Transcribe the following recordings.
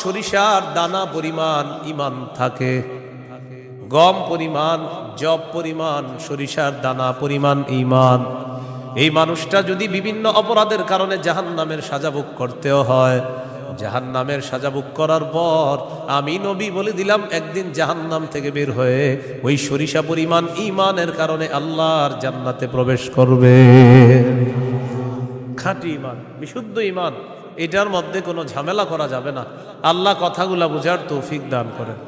সরিষার দানা পরিমাণ ইমান থাকে, গম পরিমাণ, জব পরিমাণ, সরিষার দানা পরিমাণ ঈমান। এই মানুষটা যদি বিভিন্ন অপরাধের কারণে জাহান্নামের সাজা ভোগ করতেও হয়, জাহান্নামের সাজা ভোগ করার পর আমি নবী বলে দিলাম একদিন জাহান্নাম থেকে বের হয়ে ওই সরিষা পরিমাণ ঈমানের কারণে আল্লাহর জান্নাতে প্রবেশ করবে। খাঁটি ঈমান, বিশুদ্ধ ঈমান, এটার মধ্যে কোনো ঝামেলা করা যাবে না। আল্লাহ কথাগুলা বুঝার তৌফিক দান করেন।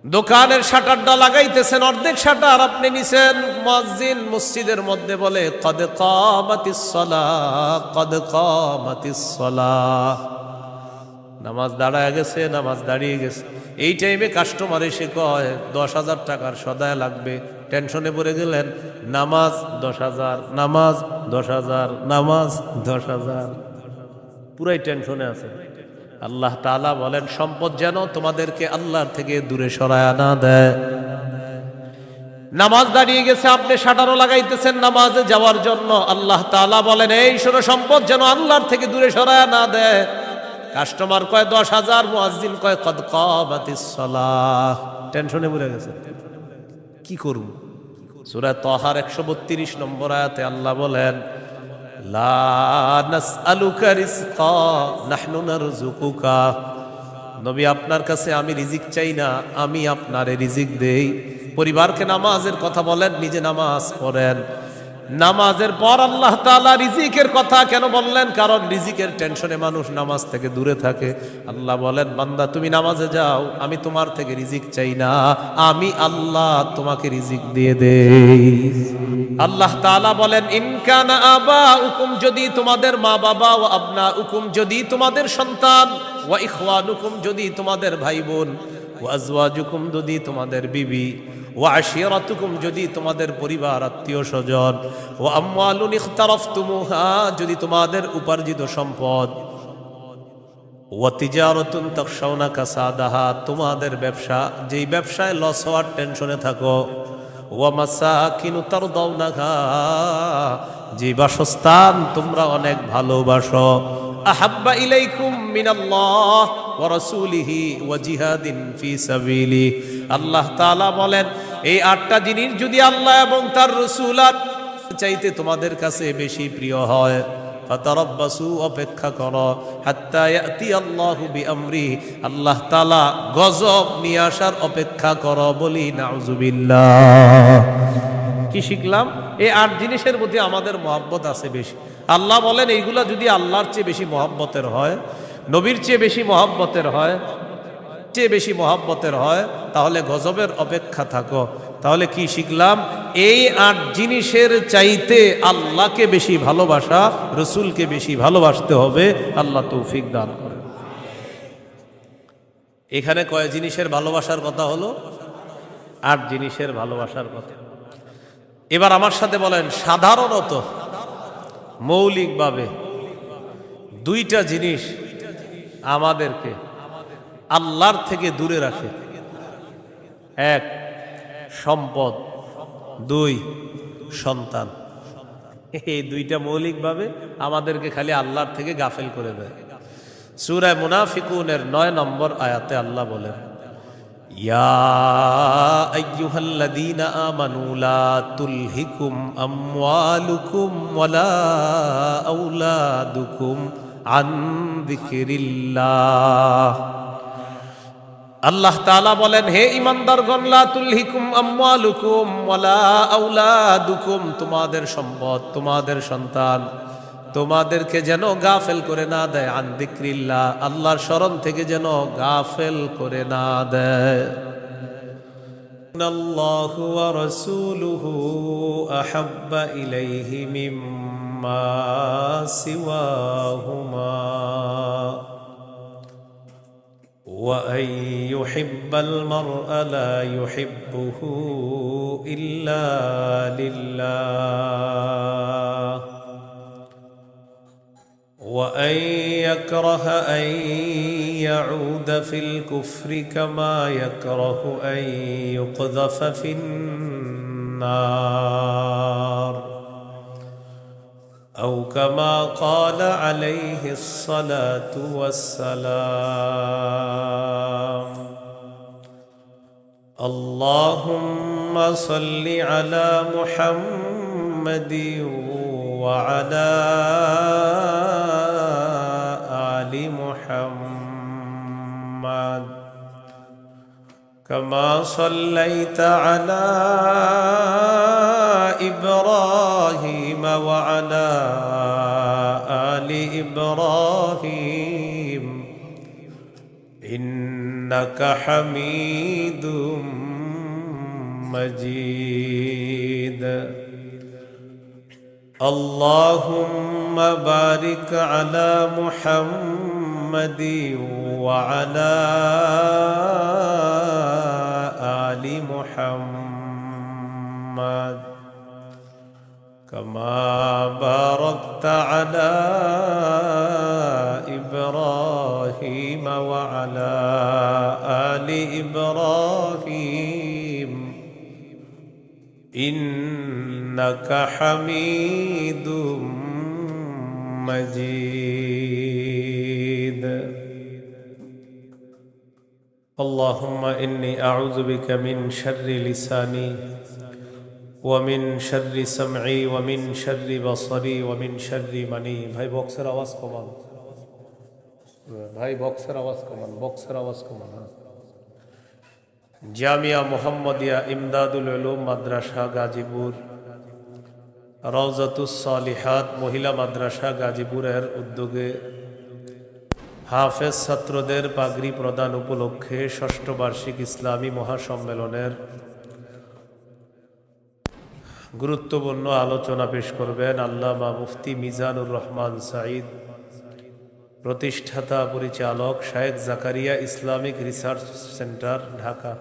দোকানের শাটারটা লাগাইতেছেন, অর্ধেক শাটার আপনি নিছেন, মুয়াজ্জিন মসজিদের মধ্যে বলে কদ কামাতিস সালাহ, কদ কামাতিস সালাহ, নামাজ দাঁড়ায় গেছে, নামাজ দাঁড়িয়ে গেছে। এই টাইমে কাস্টমার এসে কয় 10,000 টাকার সদায় লাগবে, টেনশনে পড়ে গেলেন, নামাজ 10,000, নামাজ 10,000, নামাজ 10,000, পুরাই টেনশনে আছে। আল্লাহ তাআলা বলেন সম্পদ যেন তোমাদেরকে আল্লাহর থেকে দূরে সরায় না দেয়। নামাজ দাঁড়িয়ে গেছে, আপনি শাটারও লাগাইতেছেন নামাজে যাওয়ার জন্য, আল্লাহ তাআলা বলেন এই শোনো সম্পদ যেন আল্লাহর থেকে দূরে সরায় না দেয়। কাস্টমার কয় 10,000, মুয়াজ্জিন কয় কদ কামাতিস সালাহ, টেনশনে পড়ে গেছে, কি করব? সূরা তাহার 132 নম্বর আয়াতে আল্লাহ বলেন লা নাসআলুকা রিজকা নাহনু নারযুকুকা, নবী আপনার কাছে আমি রিজিক চাই না, আমি আপনারে রিজিক দেই। পরিবারকে নামাজের কথা বলেন, নিজে নামাজ পড়েন। নামাজের পর আল্লাহ তাআলা রিজিকের কথা কেন বললেন? কারণ রিজিকের টেনশনে মানুষ নামাজ থেকে দূরে থাকে। আল্লাহ বলেন বান্দা তুমি নামাজে যাও, আমি তোমার থেকে রিজিক চাই না, আমি আল্লাহ তোমাকে রিজিক দিয়ে দেই। আল্লাহ তাআলা বলেন ইন কানা আবাউকুম, যদি তোমাদের মা বাবা, ও আবনাউকুম, যদি তোমাদের সন্তান, ওয়া ইখওয়ানুকুম, যদি তোমাদের ভাই বোন, ওয়া আজওয়াজুকুম, যদি তোমাদের বিবি, ওয়া আশিরাতুকুম, যদি তোমাদের পরিবার আত্মীয় স্বজন, ওয়া আমওয়ালুন ইখতারাফতুমুহা, যদি তোমাদের উপার্জিত সম্পদ, ওয়া তিজারাতুন তাখশাউনা কাসাদাহা, তোমাদের ব্যবসা, যেই ব্যবসায় লস হওয়ার টেনশনে থাকো, ওয়া মাসাকিনু তারদাউনাহা, যে বাসস্থান তোমরা অনেক ভালোবাসো, আহাব্বা ইলাইকুম মিনাল্লাহ ওয়া রাসূলিহি ওয়া জিহাদিন ফি সাবিলি, আল্লাহ তাআলা বলেন এই 8টা জিনিস যদি আল্লাহ এবং তার রাসূল চাইতে তোমাদের কাছে বেশি প্রিয় হয়, ফাতারাব্বাসু, অপেক্ষা করো, হাত্তা ইয়াতি আল্লাহু বিআমরি, আল্লাহ তাআলা গজব নিয়ে আসার অপেক্ষা করো। বলি নাউযুবিল্লাহ। কি শিখলাম? এই 8 জিনিসের প্রতি আমাদের মহব্বত আছে বেশি। আল্লাহ বলেন এইগুলা যদি আল্লাহর চেয়ে বেশি মহব্বতের হয়, নবীর চেয়ে বেশি মহব্বতের হয়, তাহলে গজবের অপেক্ষা থাকো। তাহলে কি শিখলাম? এই 8 জিনিসের চাইতে আল্লাহকে বেশি ভালোবাসা, রসুলকে বেশি ভালোবাসতে হবে। আল্লাহ তৌফিক দান করে। এখানে কয় জিনিসের ভালোবাসার কথা হলো? 8 জিনিসের ভালোবাসার কথা। এবার আমার সাথে বলেন, সাধারণত মৌলিকভাবে 2টা জিনিস আমাদেরকে আল্লাহর থেকে দূরে রাখে। 1 সম্পদ, 2 সন্তান। এই 2টা মৌলিকভাবে আমাদেরকে খালি আল্লাহর থেকে গাফেল করে দেয়। সূরা মুনাফিকুনের 9 নম্বর আয়াতে আল্লাহ বলেন ইয়া আইয়ুহাল্লাযীনা আমানু লা তুলহিকুম আমওয়ালুকুম ওয়ালা আওলাদুকুম আন যিকরিল্লাহ। আল্লাহ তাআলা বলেন হে ঈমানদারগণ, লা তুলহিকুম আমওয়ালুকুম ওয়ালা আওলাদুকুম, তোমাদের সম্পদ, তোমাদের সন্তান তোমাদেরকে যেন গাফেল করে না দেয়, আন যিকরিল্লাহ, আল্লাহর স্মরণ থেকে যেন গাফেল করে না দেয়। ইন্নাল্লাহু ওয়া রাসূলুহু আহাব্বা ইলাইহি মিম্মা সিওয়াহুমা ওয়া আন ইউহিব্বাল মারআ লা ইউহিব্বুহু ইল্লা লিল্লাহ وأن يكره أن يعود في الكفر كما يكره أن يقذف في النار أو كما قال عليه الصلاة والسلام اللهم صل على محمد وعلى آل محمد كما صليت على إبراهيم وعلى آل إبراهيم إنك حميد مجيد اللهم بارك على محمد وعلى آل محمد كما باركت على إبراهيم وعلى آل إبراهيم إنك حميد مجيد اللهم إني أعوذ بك من شر لساني ومن شر سمعي ومن شر بصري ومن شر مني ভাই বক্সের আওয়াজ কমান ভাই বক্সের আওয়াজ কমান বক্সের আওয়াজ কমান জামিয়া মুহাম্মাদিয়া ইমদাদুল উলুম মাদ্রাসা গাজীপুর রওজাতুস সালিহাত মহিলা মাদ্রাসা গাজীপুরের উদ্যোগে হাফেজ ছাত্রদের পাগড়ি প্রদান উপলক্ষে ষষ্ঠ বার্ষিক ইসলামী মহাসম্মেলনের গুরুত্বপূর্ণ আলোচনা পেশ করবেন আল্লামা মুফতি মিজানুর রহমান সাঈদ, প্রতিষ্ঠাতা পরিচালক শায়েখ Zakaria Islamic research centre Dhaka,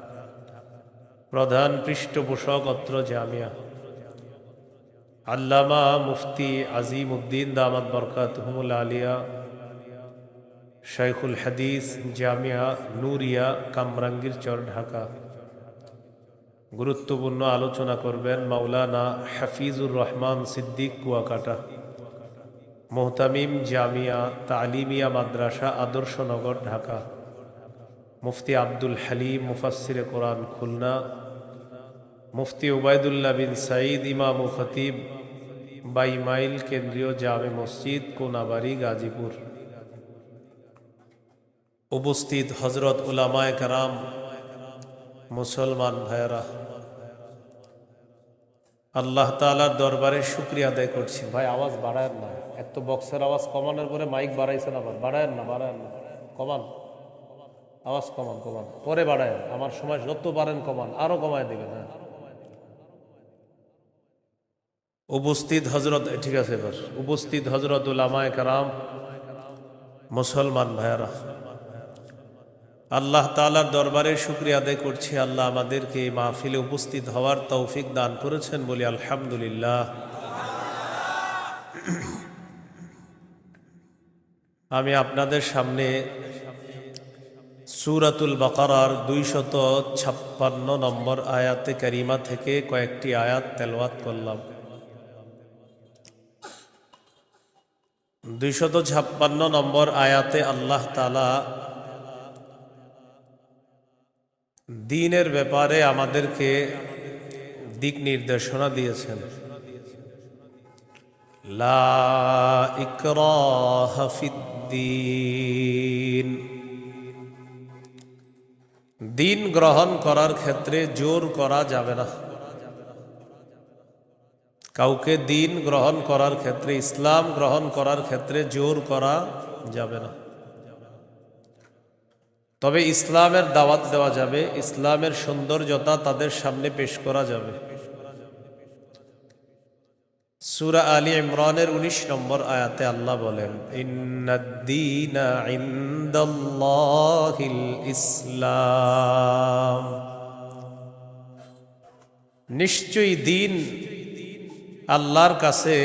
প্রধান পৃষ্ঠপোষক অত্র জামিয়া। আল্লামা মুফতি আজিম উদ্দিন দামাত বরকাতুহুমুল আলিয়া, শাইখুল হাদিস জামিয়া নুরিয়া কামরাঙ্গীরচর ঢাকা। গুরুত্বপূর্ণ আলোচনা করবেন মাওলানা হাফিজুর রহমান সিদ্দিক কুয়াকাটা, মোহতামিম জামিয়া তালিমিয়া মাদ্রাসা আদর্শনগর ঢাকা। মুফতি আব্দুল হালিম মুফাসসিরে কোরআন খুলনা, মুফতি উবাইদুল্লাহ বিন সাঈদ ইমাম ও খতিব 22 মাইল কেন্দ্রীয় জামে মসজিদ কোনাবাড়ি গাজীপুর। উপস্থিত হজরত উলামায়ে কেরাম, মুসলমান ভাইয়েরা, আল্লাহ তাআলার দরবারে শুকরিয়া আদায় করছি। ভাই আওয়াজ বাড়ায়েন না, এক তো বক্সের আওয়াজ কমানোর পরে মাইক বাড়াইছেন, আবার বাড়ায়েন না কমান, আওয়াজ কমান পরে বাড়ায়েন, আমার সময় যত পারেন কমান, আরো কমায় দিবেন। হ্যাঁ, উপস্থিত হজরত, ঠিক আছে এবার উপস্থিত হজরত উলামায়ে কেরাম, মুসলমান ভাইয়েরা, আল্লাহ তাআলার দরবারে শুকরিয়া আদায় করছি। আল্লাহ আমাদেরকে এই মাহফিলে উপস্থিত হওয়ার তৌফিক দান করেছেন, বলি আলহামদুলিল্লাহ। আমি আপনাদের সামনে সূরাতুল বাকারার 256 নম্বর আয়াতে কারিমা থেকে কয়েকটি আয়াত তেলাওয়াত করলাম। 256 নম্বর আয়াতে আল্লাহ তাআলা দ্বীনের ব্যাপারে আমাদেরকে দিক নির্দেশনা দিয়েছেন। লা ইকরাহা ফিদ্দীন, দ্বীন গ্রহণ করার ক্ষেত্রে জোর করা যাবে না। কাউকে দ্বীন গ্রহণ করার ক্ষেত্রে, ইসলাম গ্রহণ করার ক্ষেত্রে জোর করা যাবে না। তবে ইসলামের দাওয়াত দেওয়া যাবে, ইসলামের সৌন্দর্যতা তাদের সামনে পেশ করা যাবে। সূরা আলী ইমরানের 19 নম্বর আয়াতে আল্লাহ বলেন, ইন্নাদ-দীনা ইনদাল্লাহিল ইসলাম, নিশ্চয়ই দ্বীন আল্লাহর কাছে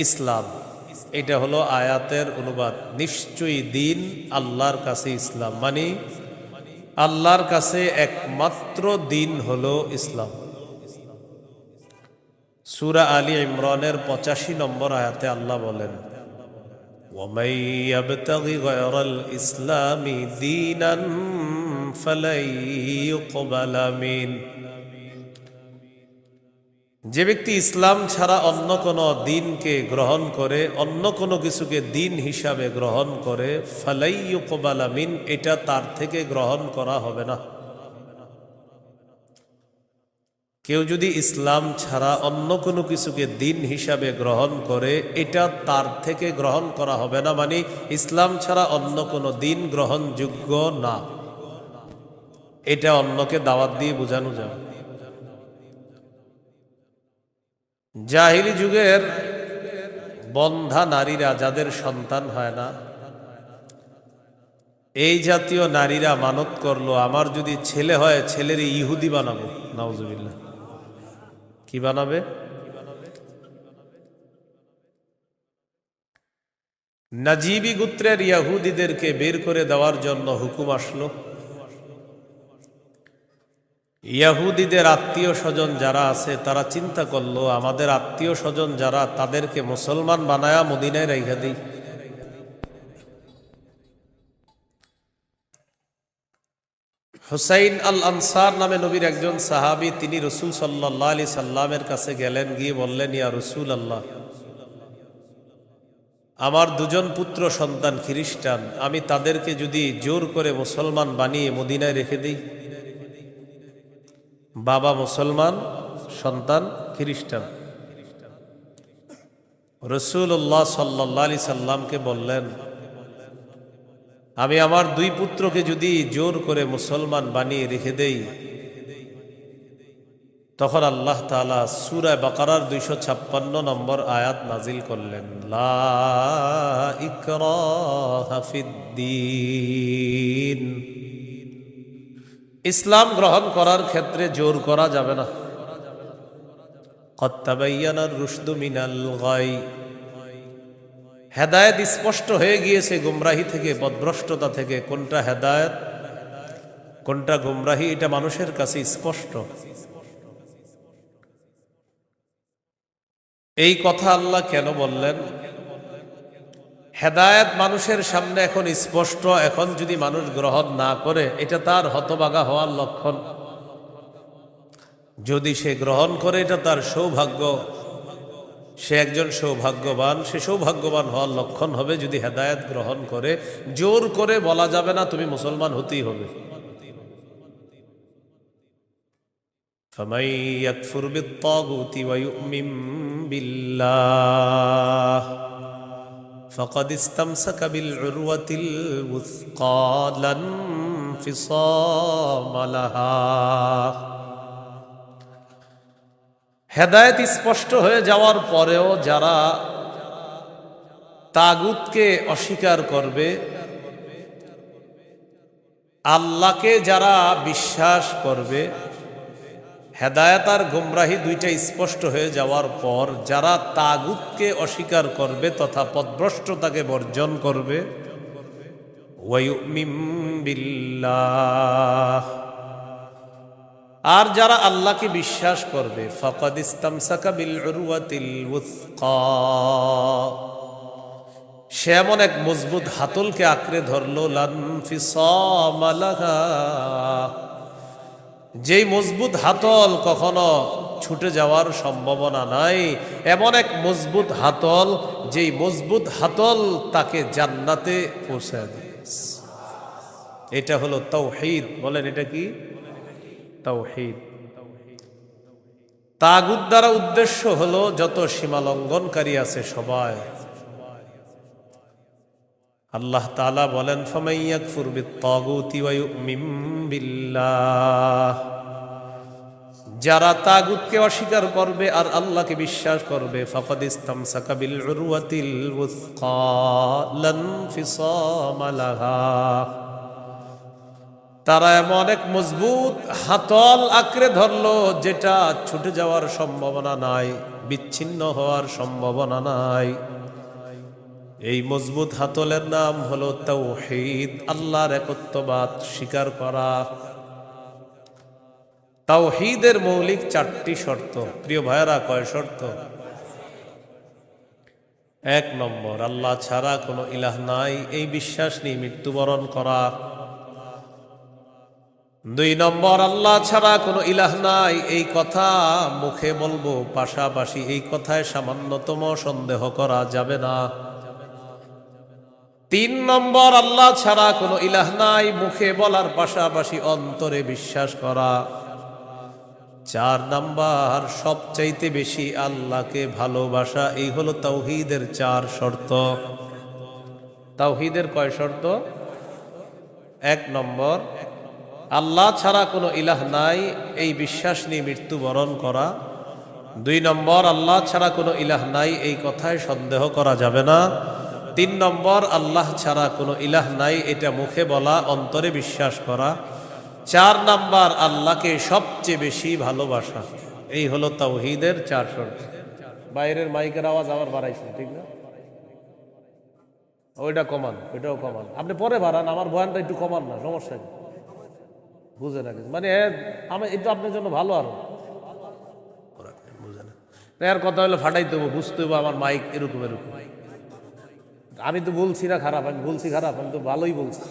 ইসলাম। এটা হলো আয়াতের অনুবাদ। নিশ্চয়ই দ্বীন আল্লাহর কাছে ইসলাম, মানে আল্লাহর কাছে একমাত্র দ্বীন হলো ইসলাম। সূরা আলী ইমরানের 85 নম্বর আয়াতে আল্লাহ বলেন, وَمَن يَبْتَغِ غَيْرَ الْإِسْلَامِ دِينًا فَلَن يُقْبَلَ مِنْهُ। যে ব্যক্তি ইসলাম ছাড়া অন্য কোনো দিনকে গ্রহণ করে, অন্য কোনো কিছুকে দিন হিসাবে গ্রহণ করে, ফালাই ইউকবাল মিন, এটা তার থেকে গ্রহণ করা হবে না। কেউ যদি ইসলাম ছাড়া অন্য কোনো কিছুকে দিন হিসাবে গ্রহণ করে, এটা তার থেকে গ্রহণ করা হবে না, মানে ইসলাম ছাড়া অন্য কোনো দিন গ্রহণযোগ্য না। এটা অন্যকে দাওয়াত দিয়ে বোঝানো যাবে। জাহিলি যুগের বন্ধা নারীরা, যাদের সন্তান হয় না, এই জাতীয় নারীরা মানত করলো, আমার যদি ছেলে হয় ছেলের ইহুদি বানাবো। নাউজুবিল্লাহ। কি বানাবে? নাজিবি গোত্রের ইহুদিদেরকে বের করে দেওয়ার জন্য হুকুম আসলো। ইহুদিদের আত্মীয় স্বজন যারা আছে তারা চিন্তা করলো, আমাদের আত্মীয় স্বজন যারা, তাদেরকে মুসলমান বানায়া মদিনায় রেখে দিই। হুসাইন আল আনসার নামে নবীর একজন সাহাবী, তিনি রাসূল সাল্লাল্লাহু আলাইহি সাল্লামের কাছে গেলেন, গিয়ে বললেন, ইয়া রাসূলুল্লাহ, আমার দুজন পুত্র সন্তান খ্রিস্টান, আমি তাদেরকে যদি জোর করে মুসলমান বানিয়ে মদিনায় রেখে দিই। বাবা মুসলমান, সন্তান খ্রিস্টান। রাসূলুল্লাহ সাল্লাল্লাহু আলাইহি সাল্লামকে বললেন, আমি আমার দুই পুত্রকে যদি জোর করে মুসলমান বানিয়ে রেখে দেই, তখন আল্লাহ তাআলা সূরা বাকারার 256 নম্বর আয়াত নাজিল করলেন, লা ইকরাহা ফিদ্দীন। ইসলাম গ্রহণ করার ক্ষেত্রে জোর করা যাবে না। কদ তাবায়্যানার রুশদু মিনাল গাই। হেদায়েত স্পষ্ট হয়ে গিয়েছে গুমরাহি থেকে, পথভ্রষ্টতা থেকে। কোনটা হেদায়েত, কোনটা গুমরাহি, এটা মানুষের কাছে স্পষ্ট। এই কথা আল্লাহ কেন বললেন? হেদায়েত মানুষের সামনে এখন স্পষ্ট, এখন যদি মানুষ গ্রহণ না করে, এটা তার হতভাগা হওয়ার লক্ষণ। যদি সে গ্রহণ করে, এটা তার সৌভাগ্য, সে একজন সৌভাগ্যবান। সে সৌভাগ্যবান হওয়ার লক্ষণ হবে যদি হেদায়েত গ্রহণ করে। জোর করে বলা যাবে না তুমি মুসলমান হতেই হবে। ফামান ইয়াকফুর বিত-তাগুতি ওয়া ইউমিন বিল্লাহ ফাকাদ ইসতামসাকা বিল উরওয়াতিল ওয়াসকা লা ইনফিসামা লাহা। হেদায়েত স্পষ্ট হয়ে যাওয়ার পরেও যারা তাগুতকে অস্বীকার করবে, আল্লাহকে যারা বিশ্বাস করবে, হেদায়েত আর গুমরাহি দুইটা স্পষ্ট হয়ে যাওয়ার পর যারা তাগুতকে অস্বীকার করবে তথা পথভ্রষ্টতাকে বর্জন করবে, ওয়া ইউমিন বিল্লাহ, আর যারা আল্লাহকে বিশ্বাস করবে, ফাকাদ ইসতামসাকা বিল উরওয়াতিল ওয়াসকা, সে এমন এক মজবুত হাতলকে আঁকড়ে ধরলো, লা ইনফিসামা লাহা, যেই মজবুত হাতল কখনো ছুটে যাওয়ার সম্ভাবনা নাই। এমন এক মজবুত হাতল, যেই মজবুত হাতল তাকে জান্নাতে পৌঁছায় দিয়েছে। এটা হলো তাওহীদ। বলেন, এটা কি? তাওহীদ। তাগুত দ্বারা উদ্দেশ্য হলো যত সীমা লঙ্ঘনকারী আছে সবাই। আল্লাহ তাআলা বলেন, ফামান ইয়াকফুর বিত-তাগুতি ওয়া ইউমিন বিল্লাহ, যারা তাগুতকে অস্বীকার করবে আর আল্লাহকে বিশ্বাস করবে, ফাকাদ ইসতামসাকা বিল উরওয়াতিল ওয়াসকা লা ইনফিসামা লাহা, তারা এমন এক মজবুত হাতল আঁকড়ে ধরলো যেটা ছুটে যাওয়ার সম্ভাবনা নাই, বিচ্ছিন্ন হওয়ার সম্ভাবনা নাই। এই মজবুত হাতলের নাম হলো তাওহীদ, আল্লাহর একত্ববাদ স্বীকার করা। তাওহীদের মৌলিক 4টি শর্ত। প্রিয় ভাইয়েরা, কয় শর্ত? 1 নম্বর, আল্লাহ ছাড়া কোনো ইলাহ নাই এই বিশ্বাস নিয়ে মৃত্যুবরণ করা। 2 নম্বর, আল্লাহ ছাড়া কোনো ইলাহ নাই এই কথা মুখে বলবো, পাশাপাশি এই কথায় সামান্যতম সন্দেহ করা যাবে না। 3 নম্বর, আল্লাহ ছাড়া কোনো ইলাহ নাই মুখে বলার পাশাপাশি অন্তরে বিশ্বাস করা। 4 নম্বর, সবচাইতে বেশি আল্লাহকে ভালোবাসা। এই হলো তাওহীদের 4 শর্ত। তাওহীদের কয় শর্ত? 1 নম্বর, আল্লাহ ছাড়া কোনো ইলাহ নাই এই বিশ্বাস নিয়ে মৃত্যুবরণ করা। 2 নম্বর, আল্লাহ ছাড়া কোনো ইলাহ নাই এই কথায় সন্দেহ করা যাবে না। 3 নম্বর, আল্লাহ ছাড়া কোনো ইলাহ নাই এটা মুখে বলা, অন্তরে বিশ্বাস করা। 4 নাম্বার, আল্লাহকে সবচেয়ে বেশি ভালোবাসা। এই হলো তাওহীদের 4 শর্ত। বাইরের মাইকের আওয়াজ আবার বাড়াইছেন, ঠিক না? ওইটা কমান, ওইটাও কমান। আপনি পরে বাড়ান, আমার বয়ানটা একটু কমান না, সমস্যা নেই। বুঝে না কিছু, মানে আমি এটা আপনার জন্য ভালো। আরো বুঝে না, এর কথা হলো ফাটাইতে হবো, বুঝতে হবো আমার মাইক এরকম এরকম। আমি তো বলছি না খারাপ, আমি বলছি খারাপ, আমি তো ভালোই বলছি।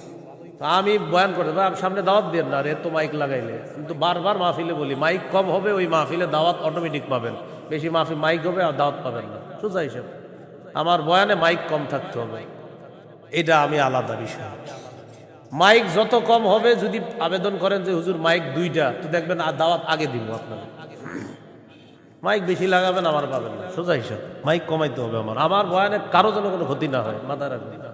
আমি বয়ান করতে সামনে দাওয়াত দিয়ে না, এত মাইক লাগাইলে। কিন্তু বারবার মাহফিলে বলি, মাইক কম হবে ওই মাহফিলে দাওয়াত অটোমেটিক পাবেন, বেশি মাহফিল মাইক হবে আর দাওয়াত পাবেন না। সোজা হিসেবে আমার বয়ানে মাইক কম থাকতে হবে, এটা আমি আলাদা বিষয়। মাইক যত কম হবে, যদি আবেদন করেন যে হুজুর মাইক 2টা, তো দেখবেন আর দাওয়াত আগে দিব আপনাদের। মাইক বেশি লাগাবেন, আমার পাবেন না। সোজা হিসাব মাইক কমাইতে হবে আমার বয়ানে কারো যেন কোনো ক্ষতি না হয়, মাথায় রাখবেন।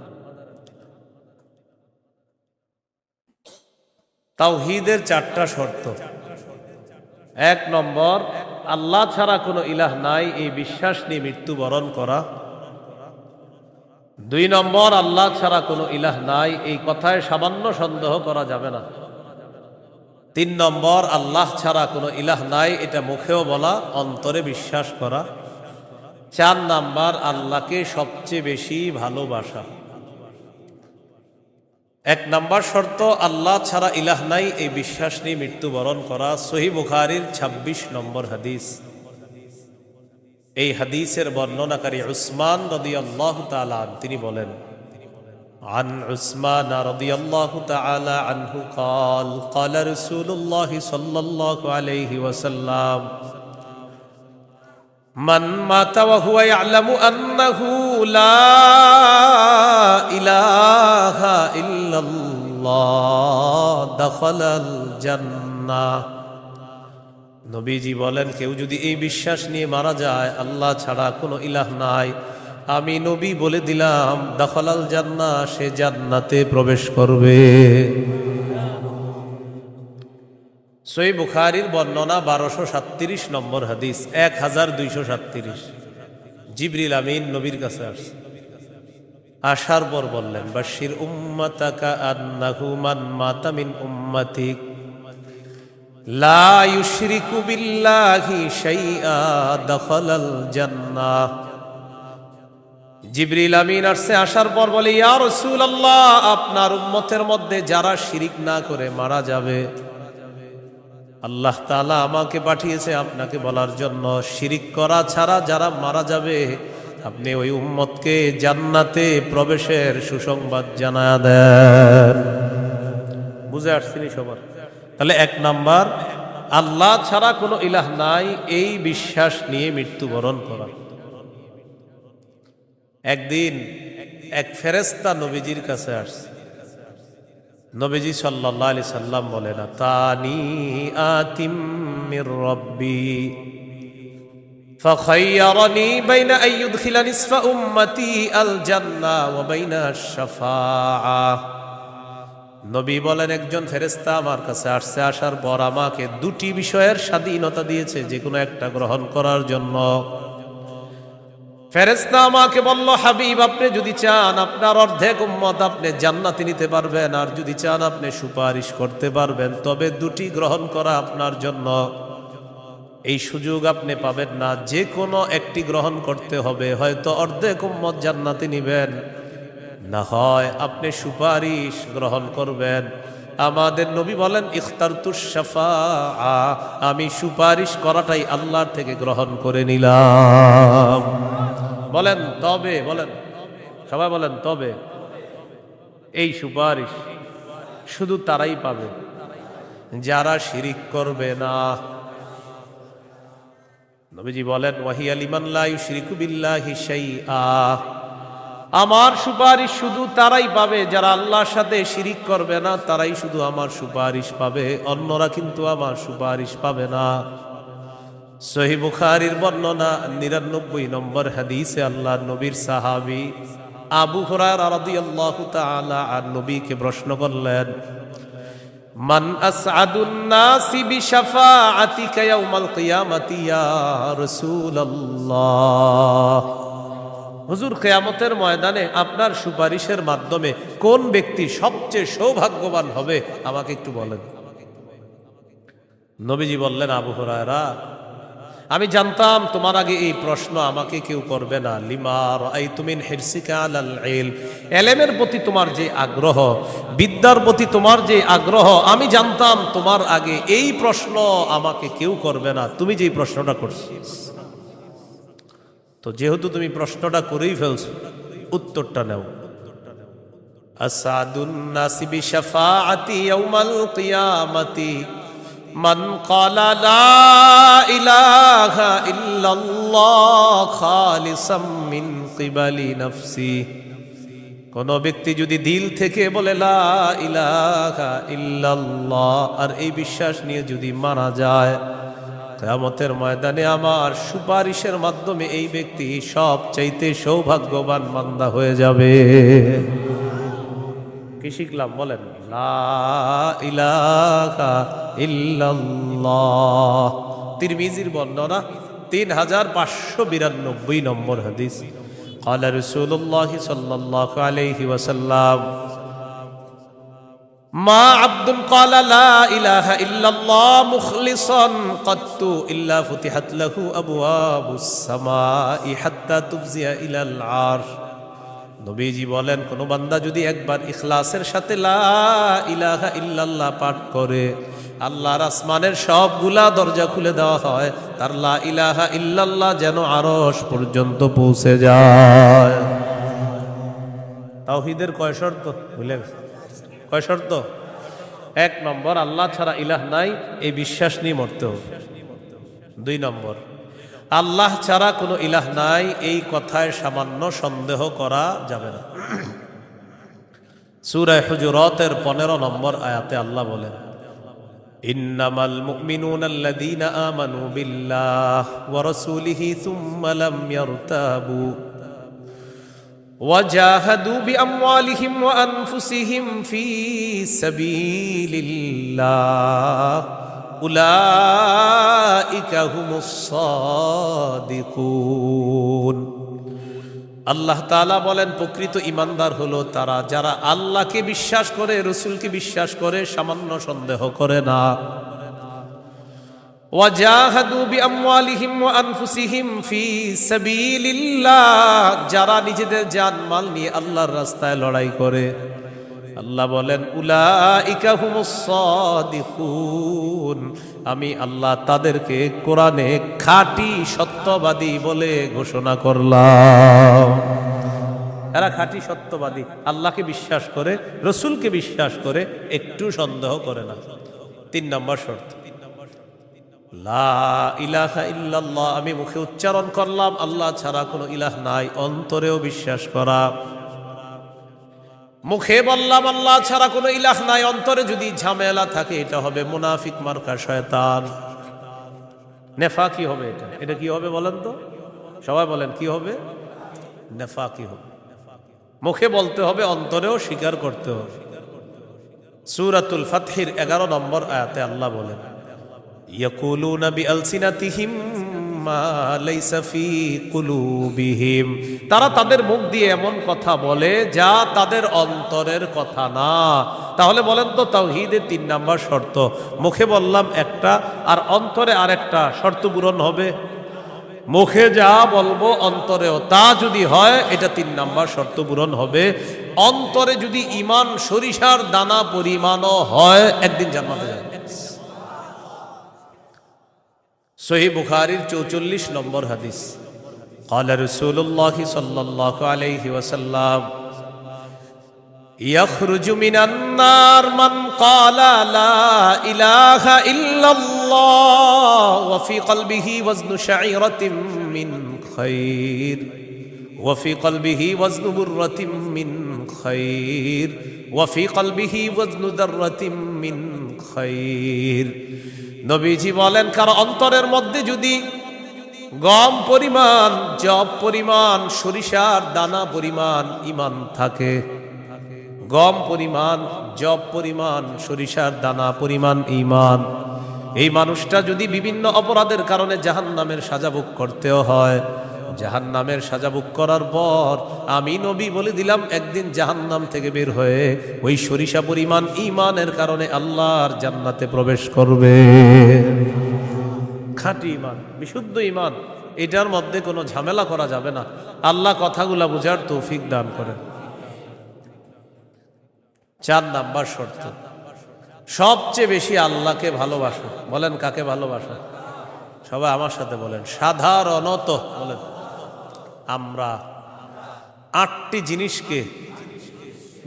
তাওহীদের 4টা শর্ত। 1 নম্বর, আল্লাহ ছাড়া কোনো ইলাহ নাই এই বিশ্বাস নিয়ে মৃত্যুবরণ করা। 2 নম্বর, আল্লাহ ছাড়া কোনো ইলাহ নাই এই কথায় সামান্য সন্দেহ করা যাবে না। 3 নম্বর, আল্লাহ ছাড়া কোনো ইলাহ নাই এটা মুখেও বলা, অন্তরে বিশ্বাস করা। 4 নাম্বার, আল্লাহকে সবচেয়ে বেশি ভালোবাসা। 1 নম্বর শর্ত, আল্লাহ ছাড়া ইলাহ নাই এই বিশ্বাস নিয়ে মৃত্যুবরণ করা। সহিহ বুখারীর 26 নম্বর হাদিস। এই হাদিসের বর্ণনাকারী উসমান রাদিয়াল্লাহু তাআলা তিনি বলেন, عن عثمان رضي الله تعالى عنه قال قال رسول الله صلى الله عليه وسلم من مات وهو يعلم أنه لا إله إلا الله دخل الجنة। নবীজি বলেন, কেউ যদি এই বিশ্বাস নিয়ে মারা যায় আল্লাহ ছাড়া কোনো ইলাহ নাই, আমি নবী বলে দিলাম দাখালাল জান্নাহ, সে জান্নাতে প্রবেশ করবে। সহিহ বুখারীর বর্ণনা 1237 নম্বর হাদিস, 1237। জিবরিল আমিন নবীর কাছে আসছে, আসার পর বললেন, বাশির উম্মাতাকা আন্নাহু মান মাতা মিন উম্মাতিক লা ইউশরিকু বিল্লাহি শাইআ দাখালাল জান্নাহ। জিবরিল আমিন আসছে, আসার পর বলে, ইয়া রাসূলুল্লাহ, আপনার উম্মতের মধ্যে যারা শিরিক না করে মারা যাবে, আল্লাহ তাআলা আমাকে পাঠিয়েছে আপনাকে বলার জন্য, শিরিক করা ছাড়া যারা মারা যাবে আপনি ওই উম্মতকে জান্নাতে প্রবেশের সুসংবাদ জানায়া দেন। বুঝে আসছেন সবার? তাহলে 1 নাম্বার, আল্লাহ ছাড়া কোনো ইলাহ নাই এই বিশ্বাস নিয়ে মৃত্যুবরণ করা। একদিন এক ফেরেশতা নবীজির কাছে আসছে। নবীজি সাল্লাল্লাহু আলাইহি সাল্লাম বলেন, তানি আতিম মির রাব্বি ফাখায়্যারানি বাইনা আন ইউদখিলা নিসফা উম্মতি আল জান্নাহ ওয়া বাইনা আশ-শাফাআহ। নবী বলেন, একজন ফেরেশতা আমার কাছে আসছে, আসার পর আমাকে 2টি বিষয়ের স্বাধীনতা দিয়েছে, যে কোনো একটা গ্রহণ করার জন্য। ফেরেশতা আমাকে বলল, হাবিব, আপনি যদি চান আপনার অর্ধেক উম্মত আপনি জান্নাতে নিতে পারবেন, আর যদি চান আপনি সুপারিশ করতে পারবেন, তবে 2টি গ্রহণ করা আপনার জন্য। এই সুযোগ আপনি পাবেন না, যে কোনো একটি গ্রহণ করতে হবে। হয়তো অর্ধেক উম্মত জান্নাতে নিবেন, না হয় আপনি সুপারিশ গ্রহণ করবেন। আমাদের নবী বলেন ইখতারতুশ শাফাআ, আমি সুপারিশ করাটাই আল্লাহর থেকে গ্রহণ করে নিলাম। বলেন তবে, বলেন সবাই বলেন তবে। এই সুপারিশ শুধু তারাই পাবে যারা শিরিক করবে না। নবীজি বলেন ওয়াহিয়া লিমান লা ইউশরিকু বিল্লাহি শাইআ, আমার সুপারিশ শুধু তারাই পাবে যারা আল্লাহর সাথে শিরিক করবে না, তারাই শুধু আমার সুপারিশ পাবে, অন্যরা কিন্তু আমার সুপারিশ পাবে না। সহিহ বুখারীর বর্ণনা 99 নম্বর হাদিসে আল্লাহর নবীর সাহাবী আবু হুরায়রা রাদিয়াল্লাহু তাআলা আন নবীকে প্রশ্ন করলেন, মান আসআদুন নাসি বিশাফাআতিকা ইয়াউমাল কিয়ামাতি ইয়া রাসূলুল্লাহ। হুজুর, কিয়ামতের ময়দানে আপনার সুপারিশের মাধ্যমে কোন ব্যক্তি সবচেয়ে সৌভাগ্যবান হবে আমাকে একটু বলেন। নবীজি বললেন, আবু হুরায়রা, আমি জানতাম তোমার আগে এই প্রশ্ন আমাকে কেউ করবে না। লিমা রাআইতু মিন হিরসিকা আলাল ইলম, ইলমের প্রতি তোমার যে আগ্রহ, বিদ্যার প্রতি তোমার যে আগ্রহ, আমি জানতাম তোমার আগে এই প্রশ্ন আমাকে কেউ করবে না, তুমি যেই প্রশ্নটা করছো। তো যেহেতু তুমি প্রশ্নটা করেই ফেলছো, উত্তরটা নাও। আসাদুন নাসি বিশাফাআতি ইয়াউমাল কিয়ামাতি মান ক্বালা লা ইলাহা ইল্লাল্লাহ খালিসাম মিন কিবালি নাফসি। কোন ব্যক্তি যদি দিল থেকে বলে লা ইলাহা ইল্লাল্লাহ আর এই বিশ্বাস নিয়ে যদি মারা যায়, কিয়ামতের ময়দানে আমার সুপারিশের মাধ্যমে এই ব্যক্তি সবচাইতে সৌভাগ্যবান বান্দা হয়ে যাবে। কি শিখলাম বলেন? লা ইলাহা ইল্লাল্লাহ। তিরমিজির বর্ণনা 3592 নম্বর হাদিস। قال رسول الله صلى الله عليه وسلم মা আব্দুন ক্বালা লা ইলাহা ইল্লাল্লাহ মুখলিসান কাত্তু ইল্লা ফুতিহাত লাহু আবওয়াবুস সামাই হাত্তা তুফজিয়া ইলাল আরশ। নবীজি বলেন, কোন বান্দা যদি একবার ইখলাসের সাথে লা ইলাহা ইল্লাল্লাহ পাঠ করে, আল্লাহর আসমানের সবগুলা দরজা খুলে দেওয়া হয়, তার লা ইলাহা ইল্লাল্লাহ যেন আরশ পর্যন্ত পৌঁছে যায়। তাওহীদের কয় শর্ত ভুলে গেছে? কয় শর্ত? 1 নম্বর, আল্লাহ ছাড়া ইলাহ নাই, এই বিশ্বাস নিয়ে মরতে হবে। 2 নম্বর, আল্লাহ ছাড়া কোনো ইলাহ নাই, এই কথায় সামান্য সন্দেহ করা যাবে না। সূরা হুজুরাতের 15 নম্বর আয়াতে আল্লাহ বলেন, ইন্নামাল মুমিনুনা আল্লাযীনা আমানু বিল্লাহি ওয়া রাসূলিহি সুম্মা লাম ইয়ারতাবু وجاهدوا بأموالهم وأنفسهم في سبيل الله أولئك هم الصادقون। আল্লাহ তাআলা বলেন, প্রকৃত ঈমানদার হলো তারা যারা আল্লাহকে বিশ্বাস করে, রাসূলকে বিশ্বাস করে, সামান্য সন্দেহ করে না। ওয়াজাহাদু বিআমওয়ালিহিম ওয়া আনফুসিহিম ফি সাবিলিল্লাহ, যারা নিজেদের জান মাল নিয়ে আল্লাহর রাস্তায় লড়াই করে। আল্লাহ বলেন, উলাইকা হুমুস সাদিকুন, আমি আল্লাহ তাদেরকে কোরআনে খাঁটি সত্যবাদী বলে ঘোষণা করলাম। এরা খাঁটি সত্যবাদী, আল্লাহকে বিশ্বাস করে, রাসূলকে বিশ্বাস করে, একটু সন্দেহ করে না। 3 নম্বর শর্ত, লা ইলাহা ইল্লাল্লাহ, আমি মুখে উচ্চারণ করলাম আল্লাহ ছাড়া কোনো ইলাহ নাই, অন্তরেও বিশ্বাস করা। মুখে বললাম আল্লাহ ছাড়া কোনো ইলাহ নাই, অন্তরে যদি ঝামেলা থাকে এটা হবে মুনাফিক মার্কা শয়তান, নেফাকি হবে। এটা কি হবে বলেন তো? সবাই বলেন কি হবে? নেফাকি হবে। মুখে বলতে হবে, অন্তরেও স্বীকার করতে হবে। সূরাতুল ফাতহির 11 নম্বর আয়াতে আল্লাহ বলেন, ইয়াকুলুনা বিআলসিনাতিহিম মা লাইসা ফি কুলুবিহিম, তারা তাদের মুখ দিয়ে এমন কথা বলে যা তাদের অন্তরের কথা না। তাহলে বলেন তো, তাওহীদের 3 নম্বর শর্ত, মুখে বললাম একটা আর অন্তরে আরেকটা, শর্ত পূরণ হবে? মুখে যা বলবো অন্তরেও তা যদি হয়, এটা 3 নম্বর শর্ত পূরণ হবে। অন্তরে যদি ঈমান সরিষার দানা পরিমাণও হয় একদিন জান্নাতে যাবে। সহিহ বুখারীর 44 নম্বর হাদিস, قال رسول الله صلى الله عليه وسلم يخرج من النار من قال لا إله إلا الله وفي قلبه وزن شعيرة من خير وفي قلبه وزن برة من خير وفي قلبه وزن ذرة من خير। নবীজি বলেন, কারো অন্তরের মধ্যে যদি গম পরিমাণ, জব পরিমাণ, সরিষার দানা পরিমাণ ঈমান থাকে, গম পরিমাণ, জব পরিমাণ, সরিষার দানা পরিমাণ ঈমান, এই মানুষটা যদি বিভিন্ন অপরাধের কারণে জাহান্নামের সাজা ভোগ করতেও হয়, জাহান্নামের সাজা ভোগ করার পর আমি নবী বলে দিলাম একদিন জাহান্নাম থেকে বের হয়ে ওই সরিষা পরিমাণ ঈমানের কারণে আল্লাহর জান্নাতে প্রবেশ করবে। খাঁটি ঈমান, বিশুদ্ধ ঈমান, এটার মধ্যে কোনো ঝামেলা করা যাবে না। আল্লাহ কথাগুলা বুঝার তৌফিক দান করেন। 4 নাম্বার শর্ত, সবচেয়ে বেশি আল্লাহকে ভালোবাসো। বলেন কাকে ভালোবাসো? সবাই আমার সাথে বলেন, সাধারণত বলেন। আমরা 8টি জিনিসকে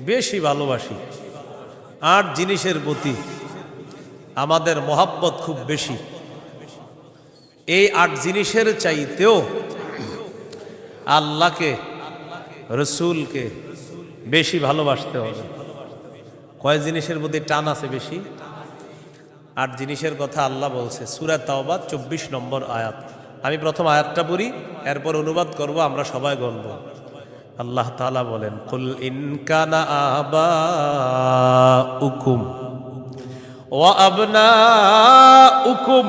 বেশি ভালোবাসি। 8 জিনিসের প্রতি আমাদের মহাব্বত খুব বেশি। এই 8 জিনিসের চাইতেও আল্লাহকে, রসুলকে বেশি ভালোবাসতে হবে। কয় জিনিসের প্রতি টান আছে বেশি? 8 জিনিসের কথা আল্লাহ বলছে সূরা তাওবা 24 নম্বর আয়াত। আমি প্রথম আয়াতটা পড়ি, এরপর অনুবাদ করব, আমরা সবাই গণব। আল্লাহ তাআলা বলেন, কুল ইন কানা আবাউকুম ওয়া আবনাউকুম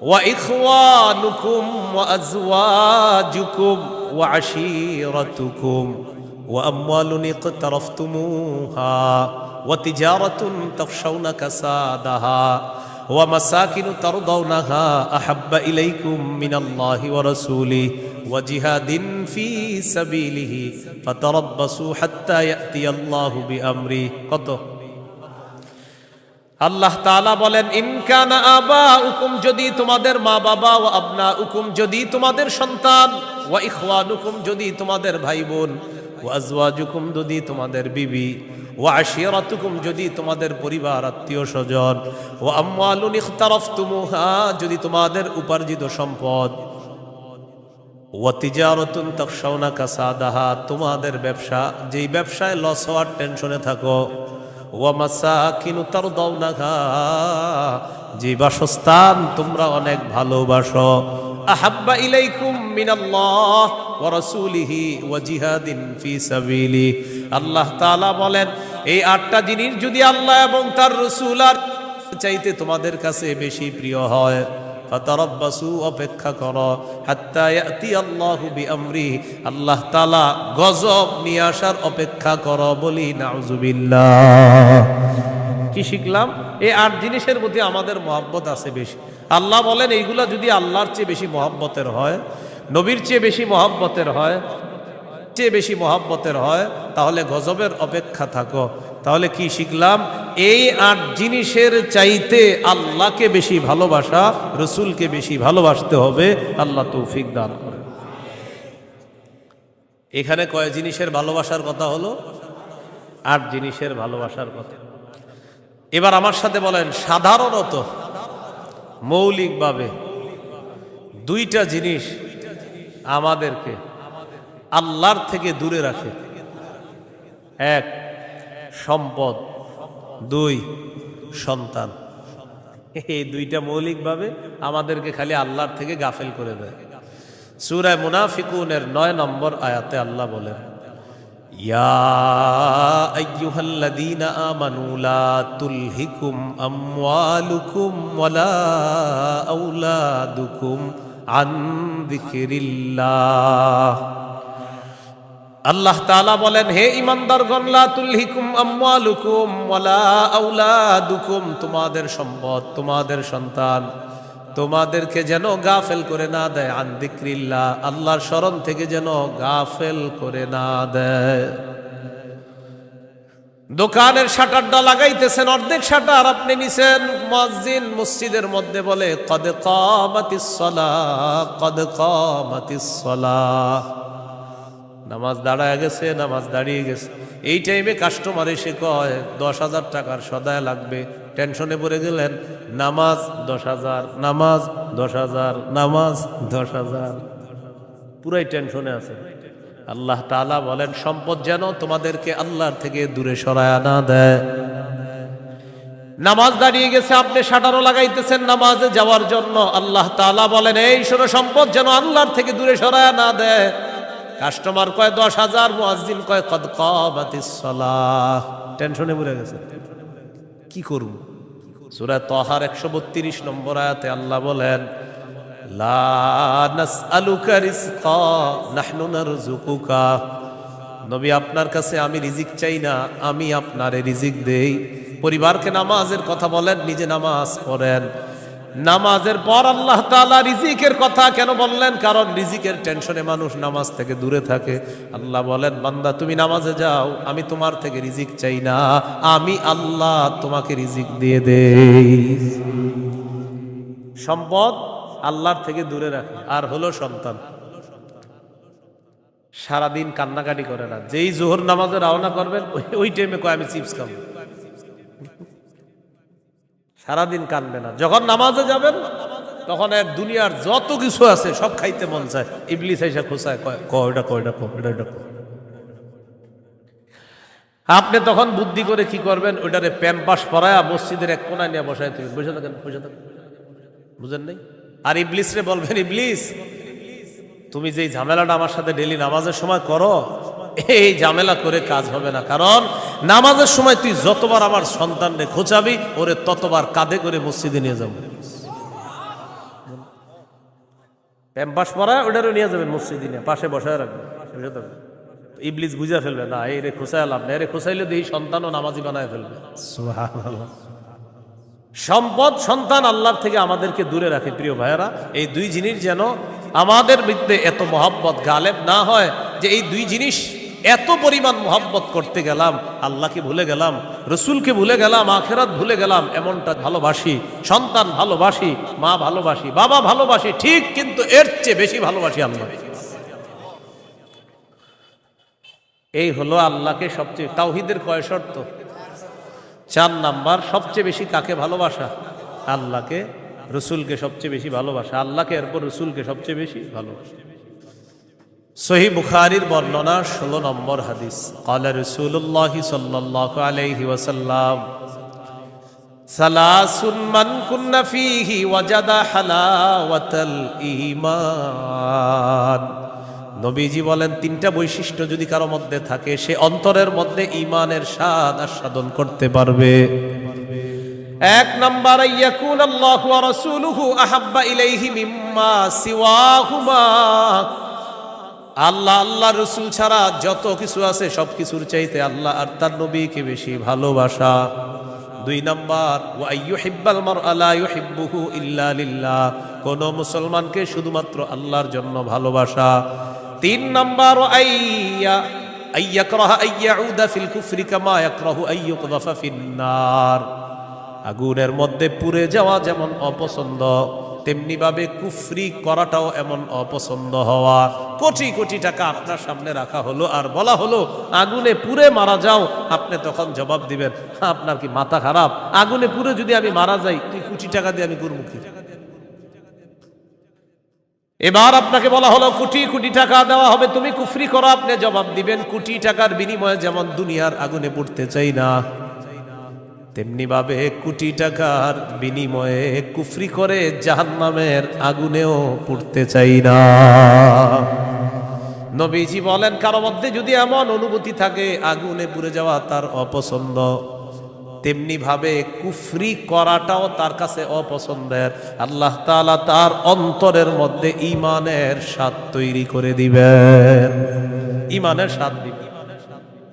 ওয়া ইখওয়ানুকুম ওয়া আজওয়াজুকুম ওয়া আশীরাতুকুম ওয়া আমওয়ালুন ইকতারাফতুমুহা ওয়া তিজারাতুন তাখশাউনা কাসাদাহা ওয়া মাসাকিনু তারদাউনাহা আহাব্বা ইলাইকুম মিনাল্লাহি ওয়া রাসূলিহি ওয়া জিহাদিন ফি সাবিলিহি ফাতারাব্বাসু হাত্তা ইয়াতিয়াল্লাহু বিআমরি। কত? আল্লাহ তাআলা বলেন, ইন কানা আবাউকুম, যদি তোমাদের মা বাবা, ওয়া আবনাউকুম, যদি তোমাদের সন্তান, ওয়া ইখওয়ানুকুম, যদি তোমাদের ভাই বোন, ওয়া আজওয়াজুকুম, যদি তোমাদের বিবি, ওয়া আশীরাতুকুম, যদি তোমাদের পরিবার আত্মীয় স্বজন, ওয়া আমওয়ালুন ইখতারাফতুমুহা, যদি তোমাদের উপার্জিত সম্পদ, ওয়া তিজারাতুন তাখশাউনা কাসাদাহা, তোমাদের ব্যবসা, যেই ব্যবসায় লস হওয়ার টেনশনে থাকো, ওয়া মাসাকিনু তারদাউনাহা, যে বাসস্থান তোমরা অনেক ভালোবাসো, আহাব্বা ইলাইকুম মিনাল্লাহ ওয়া রাসূলিহি ওয়া জিহাদিন ফি সাবিলি। আল্লাহ তাআলা বলেন, এই 8টা জিনিস যদি আল্লাহ এবং তার রাসূল আর চাইতে তোমাদের কাছে বেশি প্রিয় হয়, ফাতারাব্বাসু, অপেক্ষা করো, হাত্তা ইয়াতিয়াল্লাহু বিআমরি, আল্লাহ তাআলা গজব নিয়ে আসার অপেক্ষা করো। বলি নাউযুবিল্লাহ। কি শিখলাম? এই 8 জিনিসের প্রতি আমাদের মহব্বত আছে বেশি। আল্লাহ বলেন, এইগুলা যদি আল্লাহর চেয়ে বেশি মহব্বতের হয়, নবীর চেয়ে বেশি মহব্বতের হয়, তাহলে গজবের অপেক্ষা থাকো। তাহলে কি শিখলাম? এই 8 জিনিসের চাইতে আল্লাহকে বেশি ভালোবাসা, রসুলকে বেশি ভালোবাসতে হবে। আল্লাহ তৌফিক দান করে। এখানে কয় জিনিসের ভালোবাসার কথা হলো? 8 জিনিসের ভালোবাসার কথা। এবার আমার সাথে বলেন, সাধারণত মৌলিকভাবে 2টা জিনিস আমাদেরকে আল্লাহর থেকে দূরে রাখে। 1 সম্পদ, 2 সন্তান। এই 2টা মৌলিকভাবে আমাদেরকে খালি আল্লাহর থেকে গাফেল করে দেয়। সূরা মুনাফিকুনের 9 নম্বর আয়াতে আল্লাহ বলেন, ইয়া আইয়ুহাল্লাযীনা আমানু লা তুলহিকুম আমওয়ালুকুম ওয়ালা আওলাদুকুম আন যিকরিল্লাহ। আল্লাহ তাআলা বলেন, হে ঈমানদারগণ, লা তুলহিকুম আমওয়ালুকুম ওয়ালা আওলাদুকুম, তোমাদের সম্পদ, তোমাদের সন্তান তোমাদেরকে যেন গাফেল করে না দেয়, আন যিকরিল্লাহ, আল্লাহর স্মরণ থেকে যেন গাফেল করে না দেয়। দোকানের শাটারটা লাগাইতেছেন, অর্ধেক শাটার আপনি নিছেন, মুয়াজ্জিন মসজিদের মধ্যে বলে কদ কামাতিস সালাহ, কদ কামাতিস সালাহ, নামাজ দাঁড়ায় গেছে, নামাজ দাঁড়িয়ে গেছে। এই টাইমে কাস্টমার এসে কয় 10,000 টাকার সদায় লাগবে, টেনশনে পড়ে গেলেন, নামাজ 10,000, নামাজ 10,000, নামাজ 10,000, পুরাই টেনশনে আছে। আল্লাহ তাআলা বলেন সম্পদ যেন তোমাদেরকে আল্লাহর থেকে দূরে সরায় না দেয়। নামাজ দাঁড়িয়ে গেছে, আপনি শাটারও লাগাইতেছেন নামাজে যাওয়ার জন্য, আল্লাহ তাআলা বলেন এই শোনো সম্পদ যেন আল্লাহর থেকে দূরে সরায় না দেয়। কাস্টমার কয় 10,000, মুয়াজ্জিন কয় কদ কামাতিস সালাহ, টেনশনে পড়ে গেছে, কি করব? সূরা তাহার 132 নম্বর আয়াতে আল্লাহ বলেন লা নাসআলুকা রিজকা নাহনু নারযুকুকা, নবী আপনার কাছে আমি রিজিক চাই না, আমি আপনারে রিজিক দেই। পরিবারকে নামাজের কথা বলেন, নিজে নামাজ পড়েন। নামাজের পর আল্লাহ তাআলা রিজিকের কথা কেন বললেন? কারণ রিজিকের টেনশনে মানুষ নামাজ থেকে দূরে থাকে। আল্লাহ বলেন বান্দা তুমি নামাজে যাও, আমি তোমার থেকে রিজিক চাই না, আমি আল্লাহ তোমাকে রিজিক দিয়ে দেই। সম্পদ আল্লাহর থেকে দূরে রাখে। আর হলো সন্তান, সারাদিন কান্নাকাটি করে না, যেই জোহর নামাজে রওনা করবেন ওই টাইমে কয় আমি চিপস খাবো, সারাদিন কানবে না। যখন নামাজে যাবেন তখন এক দুনিয়ার যত কিছু আছে সব খাইতে মন চায়, ইবলিস এসে খোঁচায় কয়টা কয়টা কয়টা। আপনি তখন বুদ্ধি করে কি করবেন, ওইটারে প্যাম্পাস পরায়া মসজিদের এক কোনায় নিয়ে বসায় তুমি বসে থাকেন, বসে থাকেন, বুঝেন নাই? আর ইবলিস রে বলবেন ইবলিস তুমি যেই ঝামেলাটা আমার সাথে ডেলি নামাজের সময় করো, এই ঝামেলা করে কাজ হবে না। কারণ নামাজের সময় তুই যতবার আমার সন্তানরে খোঁচাবি, ওরে ততবার কাঁধে করে মসজিদে নিয়ে যাবো। প্যাম্পাস পরা ওটারও নিয়ে যাবেন মসজিদে, নিয়ে পাশে বসায় রাখবেন। ইবলিস বুঝা ফেলবে না এই রে খোঁচায় লাভ না, এরে খোঁচাইলে এই সন্তানও নামাজি বানায় ফেলবে। সুবহানাল্লাহ। সম্পদ সন্তান আল্লাহর থেকে আমাদেরকে দূরে রাখে। প্রিয় ভাইয়েরা, এই দুই জিনিস যেন আমাদের মধ্যে এত মহব্বত গালেব না হয় যে এই দুই জিনিস এত পরিমাণ মহব্বত করতে গেলাম, আল্লাহকে ভুলে গেলাম, রসুলকে ভুলে গেলাম, আখেরাত ভুলে গেলাম। এমনটা ভালোবাসি, সন্তান ভালোবাসি, মা ভালোবাসি, বাবা ভালোবাসি ঠিক, কিন্তু এর চেয়ে বেশি ভালোবাসি আল্লাহ। এই হলো আল্লাহকে সবচেয়ে, তাওহীদের কয় শর্ত? 4 নাম্বার। সবচেয়ে বেশি কাকে ভালোবাসা? আল্লাহকে, রসুলকে সবচেয়ে বেশি ভালোবাসা, আল্লাহকে এরপর রসুলকে সবচেয়ে বেশি ভালোবাসা। সহিহ বুখারীর বর্ণনা 16 নম্বর হাদিস, ক্বালা রাসূলুল্লাহ সাল্লাল্লাহু আলাইহি ওয়াসাল্লাম সালাসুন মান কুন্না ফীহি ওয়াজাদা হালাওয়াতাল ঈমান। নবীজি বলেন 3টা বৈশিষ্ট্য যদি কারো মধ্যে থাকে, সে অন্তরের মধ্যে ঈমানের স্বাদ আস্বাদন করতে পারবে। 1 নাম্বার, ইয়াকুন আল্লাহু ওয়া রাসূলুহু আহাব্বা ইলাইহি মিম্মা সিওয়াহুমা, আল্লাহ আল্লাহ রসুল ছাড়া যত কিছু আছে সব কিছুর চাইতে আল্লাহ আর তার নবীকে বেশি ভালোবাসা। 2 নাম্বার, ওয়া আইয়ুহিব্বাল মারআ লা ইউহিব্বুহু ইল্লা লিল্লাহ, কোন মুসলমানকে শুধুমাত্র আল্লাহর জন্য ভালোবাসা। 3 নাম্বার, আইয়াকরাহা আইয়াউদা ফিল কুফরি কামা ইয়াকরাহু আইয়ুকযাফা ফিন্নার, আগুনের মধ্যে পুড়ে যাওয়া যেমন অপছন্দ, তেমনি ভাবে কুফরি করাটাও এমন অপছন্দ হওয়া। কোটি কোটি টাকা আপনার সামনে রাখা হলো আর বলা হলো আগুনে পুড়ে মারা যাও, আপনি তখন জবাব দিবেন আপনার কি মাথা খারাপ? আগুনে পুড়ে যদি আমি মারা যাই, তুই কোটি টাকা দিয়ে আমি করবো কি? এবার আপনাকে বলা হলো কোটি কোটি টাকা দেওয়া হবে, তুমি কুফরি করো, আপনি জবাব দিবেন কোটি টাকার বিনিময়ে যেমন দুনিয়ার আগুনে পড়তে চাই না, তেমনি ভাবে কোটি টাকার বিনিময়ে কুফরি করে জাহান্নামের আগুনেও পড়তে চাই না। নবীজি বলেন কারো মধ্যে যদি এমন অনুভূতি থাকে আগুনে পুড়ে যাওয়া তার অপছন্দ, তেমনি ভাবে কুফরি করাটাও তার কাছে অপছন্দের, আল্লাহ তাআলা তার অন্তরের মধ্যে ঈমানের স্বাদ তৈরি করে দিবেন, ঈমানের স্বাদ দিবেন।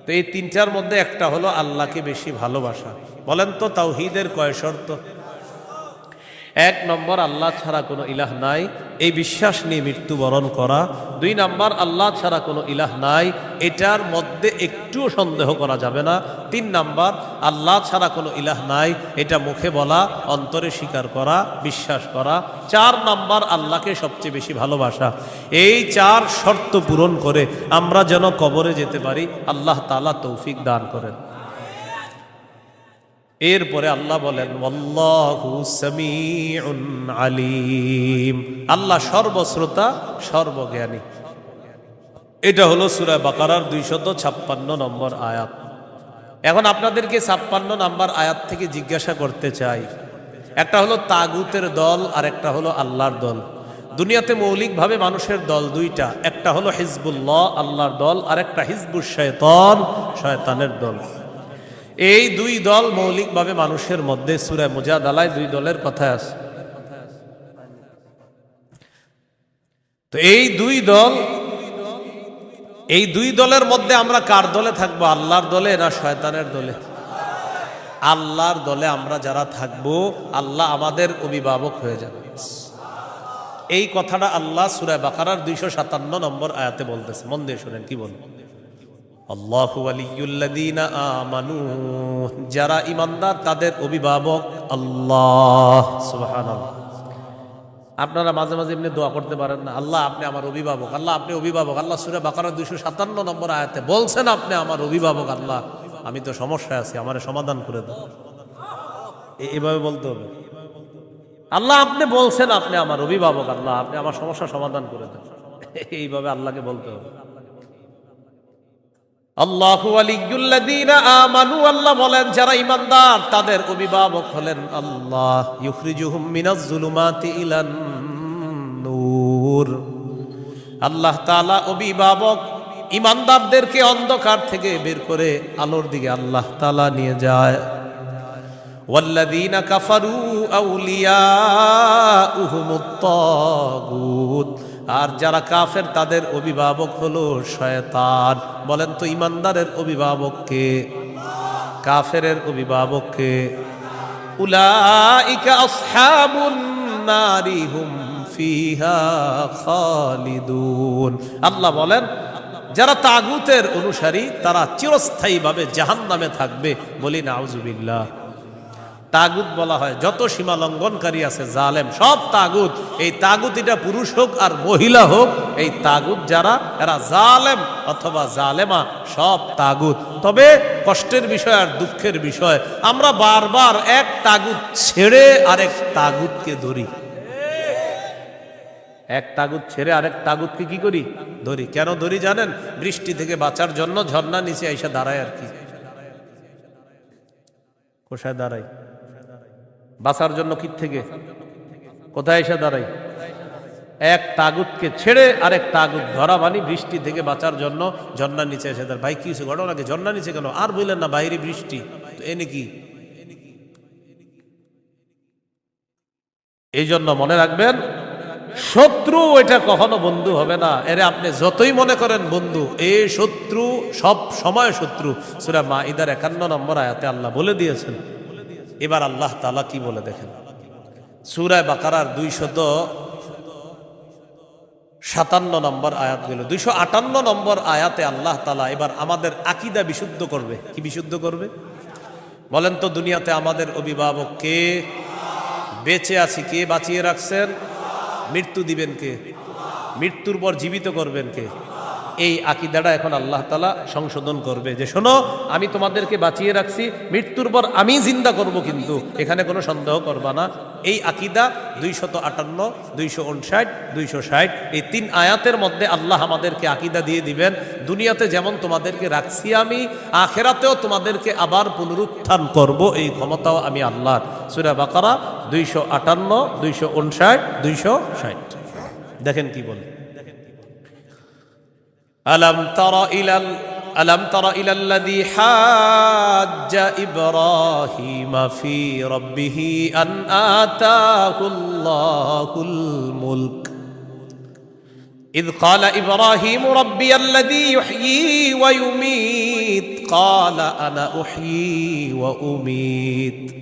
তো এই 3টার মধ্যে একটা হলো আল্লাহকে বেশি ভালোবাসা। বলেন তো তাওহীদের কয় শর্ত? এক নম্বর, আল্লাহ ছাড়া কোনো ইলাহ নাই, এই বিশ্বাস নিয়ে মৃত্যুবরণ করা। 2 নম্বর, আল্লাহ ছাড়া কোনো ইলাহ নাই, এটার মধ্যে একটুও সন্দেহ করা যাবে না। 3 নম্বর, আল্লাহ ছাড়া কোনো ইলাহ নাই, এটা মুখে বলা, অন্তরে স্বীকার করা, বিশ্বাস করা। 4 নম্বর, আল্লাহকে সবচেয়ে বেশি ভালোবাসা। এই 4 শর্ত পূরণ করে আমরা যেন কবরে যেতে পারি, আল্লাহ তাআলা তৌফিক দান করেন। এরপরে আল্লাহ বলেন, ওয়াল্লাহু সামিউন আলিম, আল্লাহ সর্বশ্রোতা, সর্বজ্ঞানী। এটা হলো সূরা বাকারার 256 নম্বর আয়াত। এখন আপনাদেরকে 56 নম্বর আয়াত থেকে জিজ্ঞাসা করতে চাই, একটা হলো তাগুতের দল আর একটা হলো আল্লাহর দল। দুনিয়াতে মৌলিকভাবে মানুষের দল 2টা, একটা হলো হিজবুল্লাহ আল্লাহর দল, আর একটা হিজবুশ শয়তান শয়তানের দল। এই 2 দল মৌলিকভাবে মানুষের মধ্যে সূরা মুজাদালায় 2 দলের কথা আছে। তো এই 2 দলের মধ্যে আমরা কার দলে থাকবো? আল্লাহর দলে না শয়তানের দলে? আল্লাহর দলে আমরা যারা থাকবো, আল্লাহ আমাদের অভিভাবক হয়ে যাবে। এই কথাটা আল্লাহ সূরা বাকারার 257 নম্বর আয়াতে বলতেছে। মন দিয়ে শুনেন কি বল। আল্লাহু ওয়ালিয়ুল্লাযীনা আমানু, যারা ঈমানদার তাদের অভিভাবক আল্লাহ। সুবহানাল্লাহ। আপনারা মাঝে মাঝে এমনি দোয়া করতে পারেন না, আল্লাহ আপনি আমার অভিভাবক, আল্লাহ আপনি অভিভাবক। আল্লাহ সূরা বাকারা 257 নম্বর আয়াতে বলছেন, আপনি আমার অভিভাবক। আল্লাহ আমি তো সমস্যায় আছি, আমারে সমাধান করে দাও। এইভাবে বলতে হবে, আল্লাহ আপনি বলছেন আপনি আমার অভিভাবক, আল্লাহ আপনি আমার সমস্যা সমাধান করে দেন। এইভাবে আল্লাহকে বলতে হবে। আল্লাহু ওয়ালিয়ুল্লাযীনা আমানু, আল্লাহ বলেন যারা ঈমানদার তাদের অভিভাবক হলেন আল্লাহ। ইউখরিজুহুম মিনাজ যুলুমাতি ইলান নূর, আল্লাহ তাআলা অভিভাবক ঈমানদারদেরকে অন্ধকার থেকে বের করে আলোর দিকে আল্লাহ তাআলা নিয়ে যায়। ওয়াল্লাযীনা কাফারু আউলিয়াউহুমুত তাগুত, আর যারা কাফের তাদের অভিভাবক হলো শয়তান। বলেন তো ঈমানদারের অভিভাবক কে? কাফেরের অভিভাবক কে? উলাইকা আসহাবুন নারি হুম ফিহা খালিদুন। আল্লাহ বলেন যারা তাগুতের অনুসারী তারা চিরস্থায়ীভাবে জাহান্নামে থাকবে। বলি নাউজুবিল্লাহ। তাগুত বলা হয় যত সীমা লঙ্ঘনকারী আছে, জালেম, সব তাগুত। এই তাগুত এটা পুরুষ হোক আর মহিলা হোক, এই তাগুত যারা এরা জালেম অথবা জালেমা, সব তাগুত। তবে কষ্টের বিষয় আর দুঃখের বিষয়, আমরা বারবার এক তাগুত ছেড়ে আরেক তাগুতকে ধরি। এক তাগুত ছেড়ে আরেক তাগুতকে কি করি? ধরি। কেন ধরি জানেন? বৃষ্টি থেকে বাঁচার জন্য ঝর্ণা নিচে এসে দাঁড়ায় আর কি। কোথায় দাঁড়াই? বাঁচার জন্য কি থেকে কোথায় এসে দাঁড়াই? এক তাগুতকে ছেড়ে আরেক তাগুত ধরা, মানে বৃষ্টি থেকে বাঁচার জন্য ঝর্ণার নিচে এসে দাঁড়ায়। ভাই কিছু ঘটনাকে ঝর্ণার নিচে কেন? আর বললেন না বাইরে বৃষ্টি, তো এনে কি? এই জন্য মনে রাখবেন, শত্রু এটা কখনো বন্ধু হবে না। এরে আপনি যতই মনে করেন বন্ধু, এই শত্রু সব সময় শত্রু। সূরা মাঈদার 51 নম্বর আয়াতে আল্লাহ বলে দিয়েছেন। এবার আল্লাহ তাআলা কি বলে দেখেন, সূরা বাকারার 257 নম্বর আয়াতগুলো, 258 নম্বর আয়াতে আল্লাহ তাআলা এবার আমাদের আকীদা বিশুদ্ধ করবে। কি বিশুদ্ধ করবে বলেন তো? দুনিয়াতে আমাদের অভিভাবক কে? বেঁচে আছি কে বাঁচিয়ে রাখছেন? মৃত্যু দিবেন কে? মৃত্যুর পর জীবিত করবেন কে? এই আকীদাটা এখন আল্লাহ তাআলা সংশোধন করবে যে শোনো, আমি তোমাদেরকে বাঁচিয়ে রাখছি, মৃত্যুর পর আমি জিন্দা করব, কিন্তু এখানে কোনো সন্দেহ করবা না। এই আকীদা 258, 259, 260 এই 3 আয়াতের মধ্যে আল্লাহ আমাদেরকে আকীদা দিয়ে দিবেন। দুনিয়াতে যেমন তোমাদেরকে রাখছি আমি, আখিরাতেও তোমাদেরকে আবার পুনরুত্থান করব, এই ক্ষমতাও আমি আল্লাহর। সূরা বাকারা 258, 259, 260 দেখেন কি বলে। ألم تر إلى الذي حاج إبراهيم في ربه أن آتاه الله الملك إذ قال إبراهيم ربي الذي يحيي ويميت وأميت قال أنا أحيي وأميت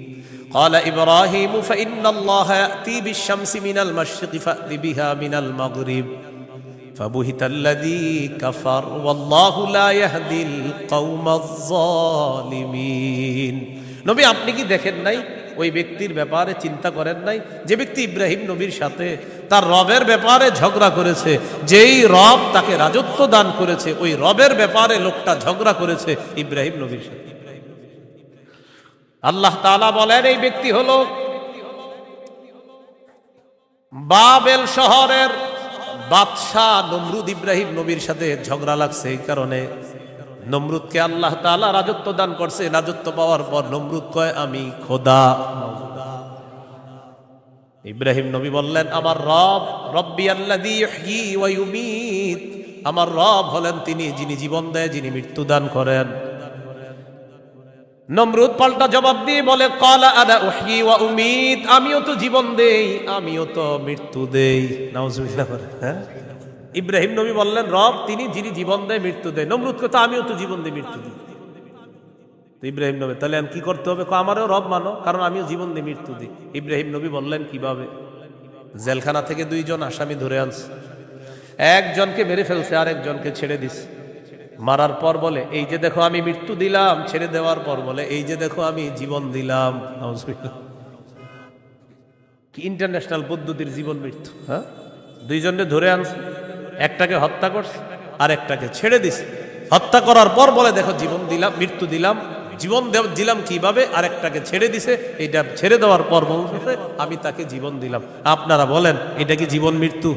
قال إبراهيم فإن الله يأتي بالشمس من المشرق فأت بها من المغرب فبهت الذي كفر والله لا يهدي القوم الظالمين নবী আপনি কি দেখেন নাই ওই ব্যক্তির ব্যাপারে চিন্তা করেন নাই যে ব্যক্তি ইব্রাহিম নবীর সাথে তার রবের ব্যাপারে ঝগড়া করেছে, যেই রব তাকে রাজত্ব দান করেছে ওই রবের ব্যাপারে লোকটা ঝগড়া করেছে ইব্রাহিম নবীর সাথে। আল্লাহ তাআলা বলেন এই ব্যক্তি হলো বাবেল শহরের বাদশাহ নমরুদ। ইব্রাহিম নবীর সাথে ঝগড়া লাগছে, এই কারণে নমরুদকে আল্লাহ তাআলা রাজত্ব দান করছে। রাজত্ব পাওয়ার পর নমরুদ কয় আমি খোদা। ইব্রাহিম নবী বললেন আমার রব রব্বি আল্লাযী ইহয়ী ওয়া ইউমীত, আমার রব হলেন তিনি যিনি জীবন দেয়, যিনি মৃত্যু দান করেন। নমরুদ পাল্টা জবাব দিয়ে বলে ক্বালা আনা উহয়ী ওয়া উমীত, আমিও তো জীবন দেই আমিও তো মৃত্যু দেই। নাউজুবিল্লাহ। হ্যাঁ, ইব্রাহিম নবী বললেন রব তিনি যিনি জীবন দেয় মৃত্যু দেয়। নমরুদ কথা আমিও তো জীবন দিই মৃত্যু দিই। তো ইব্রাহিম নবী তাহলে আমি কি করতে হবে? আমারও রব মানো, কারণ আমিও জীবন দিই মৃত্যু দিই। ইব্রাহিম নবী বললেন কিভাবে? জেলখানা থেকে দুইজন আসামি ধরে আনছে, একজনকে মেরে ফেলছে আর একজনকে ছেড়ে দিছে। মারার পর বলে এই যে দেখো আমি মৃত্যু দিলাম, ছেড়ে দেওয়ার পর বলে এই যে দেখো আমি জীবন দিলাম। কি ইন্টারন্যাশনাল পদ্ধতির জীবন মৃত্যু! হ্যাঁ, দুইজনকে ধরে আনছে, একটাকে হত্যা করছে আর একটাকে ছেড়ে দিছে। হত্যা করার পর বলে দেখো জীবন দিলাম মৃত্যু দিলাম, জীবন দিলাম কিভাবে? আর একটাকে ছেড়ে দিছে, এইটা ছেড়ে দেওয়ার পর বলছে আমি তাকে জীবন দিলাম। আপনারা বলেন এটা কি জীবন মৃত্যু?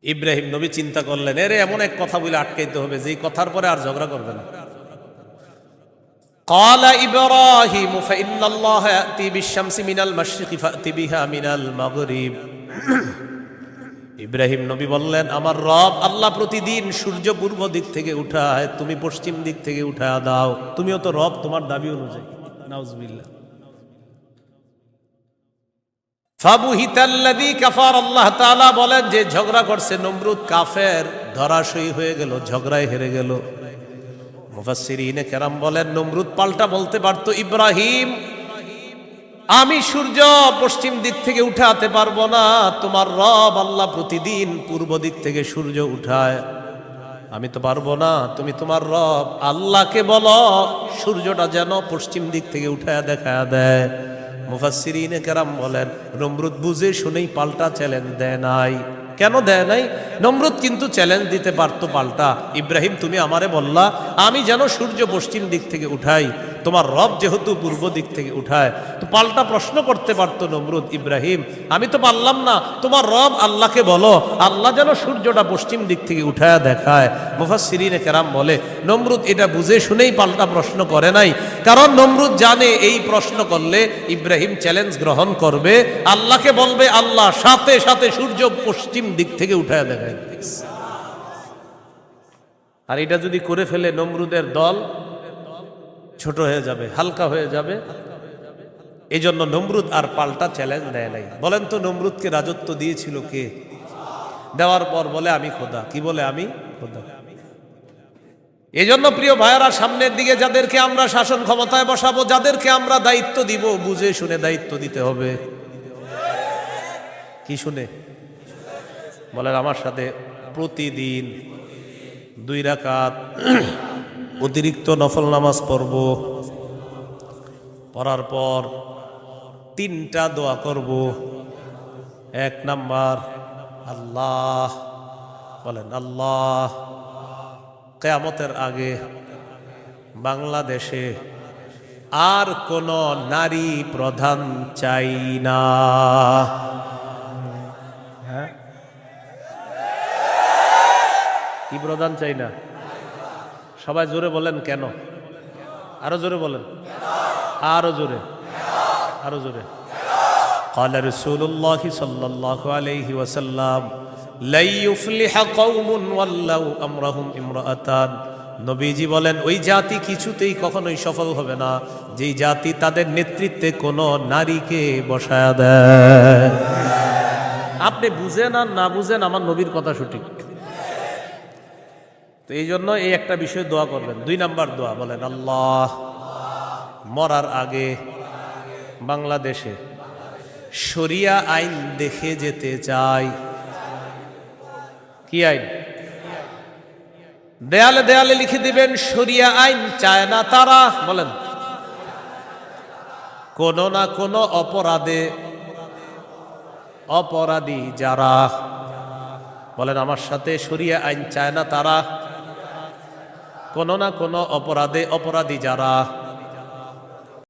ইব্রাহিম নবী চিন্তা করলেন এরে এমন এক কথা বলে আটকাইতে হবে যেই কথার পরে আর ঝগড়া করবে না। قال إبراهيم فإن الله يأتي بالشمس من المشرق فأت بها من المغرب। ইব্রাহিম নবী বললেন আমার রব আল্লাহ প্রতিদিন সূর্য পূর্ব দিক থেকে উঠায়, তুমি পশ্চিম দিক থেকে উঠায় দাও। তুমিও তো রব, তোমার দাবি অনুযায়ী। নাউজুবিল্লাহ। ফাবুহিতাল্লাযী কাফার, আল্লাহ তাআলা বলেন যে ঝগড়া করছে নমরুদ কাফের, ধরাশয়ী হয়ে গেল, ঝগড়ায় হেরে গেল। মুফাসসিরিনে কেরাম বলেন নমরুদ পাল্টা বলতে পারতো ইব্রাহিম আমি সূর্য পশ্চিম দিক থেকে উঠাতে পারবো না, তোমার রব আল্লাহ প্রতিদিন পূর্ব দিক থেকে সূর্য উঠায়, আমি তো পারবো না। তুমি তোমার রব আল্লাহকে বলো সূর্যটা যেন পশ্চিম দিক থেকে উঠায় দেখা দেয়। মুফাসসিরিনে কেরাম বলেন নমরুদ বুঝে শুনেই পাল্টা চ্যালেঞ্জ দেয় নাই। কেন দেয় নাই? নমরুদ কিন্তু চ্যালেঞ্জ দিতে পারতো পাল্টা, ইব্রাহিম তুমি আমারে বললা আমি যেন সূর্য পশ্চিম দিক থেকে উঠাই, তোমার রব যেহেতু পূর্ব দিক থেকে উঠায়, তো পাল্টা প্রশ্ন করতে পারতো নমরুদ ইব্রাহিম আমি তো পারলাম না, তোমার রব আল্লাহকে বলো আল্লাহ যেন সূর্যটা পশ্চিম দিক থেকে উঠায় দেখায়। মুফাসসিরিনে কেরাম বলে নমরুদ এটা বুঝে শুনেই পাল্টা প্রশ্ন করে নাই, কারণ নমরুদ জানে এই প্রশ্ন করলে ইব্রাহিম চ্যালেঞ্জ গ্রহণ করবে, আল্লাহকে বলবে আল্লাহ সাথে সাথে সূর্য পশ্চিম দিক থেকে উঠায় দেখায়। আর এটা যদি করে ফেলে নমরুদের দল ছোট হয়ে যাবে, হালকা হয়ে যাবে। এই জন্য নমরুদ আর পাল্টা চ্যালেঞ্জ দেয় নাই। বলেন তো নমরুদকে রাজত্ব দিয়েছিল কে? দেওয়ার পর বলে আমি খোদা। কি বলে? আমি খোদা। এই জন্য প্রিয় ভাইয়েরা সামনের দিকে যাদেরকে আমরা শাসন ক্ষমতায় বসাবো, যাদেরকে আমরা দায়িত্ব দিব, বুঝে শুনে দায়িত্ব দিতে হবে। কি শুনে? বলেন আমার সাথে প্রতিদিন 2 রাকাত অতিরিক্ত নফল নামাজ পড়ব, পড়ার পর 3টা দোয়া করব। 1 নাম্বার আল্লাহ, বলেন আল্লাহ কিয়ামতের আগে বাংলাদেশে আর কোন নারী প্রধান চাই না। হ্যাঁ, কি প্রধান চাই না? সবাই জোরে বলেন কেন? আরো জোরে বলেন, আরো জোরে, আরো জোরে। قال رسول الله صلى الله عليه وسلم لا يفلح قوم ولوا امرهم امرأتان। নবীজি বলেন ওই জাতি কিছুতেই কখনোই সফল হবে না যেই জাতি তাদের নেতৃত্বে কোনো নারীকে বসায়া দেয়। আপনি বুঝেন আর না বুঝেন আমার নবীর কথা সঠিক। তো এই জন্য এই একটা বিষয় দোয়া করবেন। 2 নাম্বার দোয়া বলেন, আল্লাহ মরার আগে বাংলাদেশে শরিয়া আইন দেখে যেতে চাই। কি আইন? দেয়ালে দেয়ালে লিখে দিবেন, শরিয়া আইন চায় না তারা, বলেন, কোন না কোন অপরাধে অপরাধী যারা, বলেন আমার সাথে, শরিয়া আইন চায় না তারা, কোন না কোন অপরাধে অপরাধী যারা।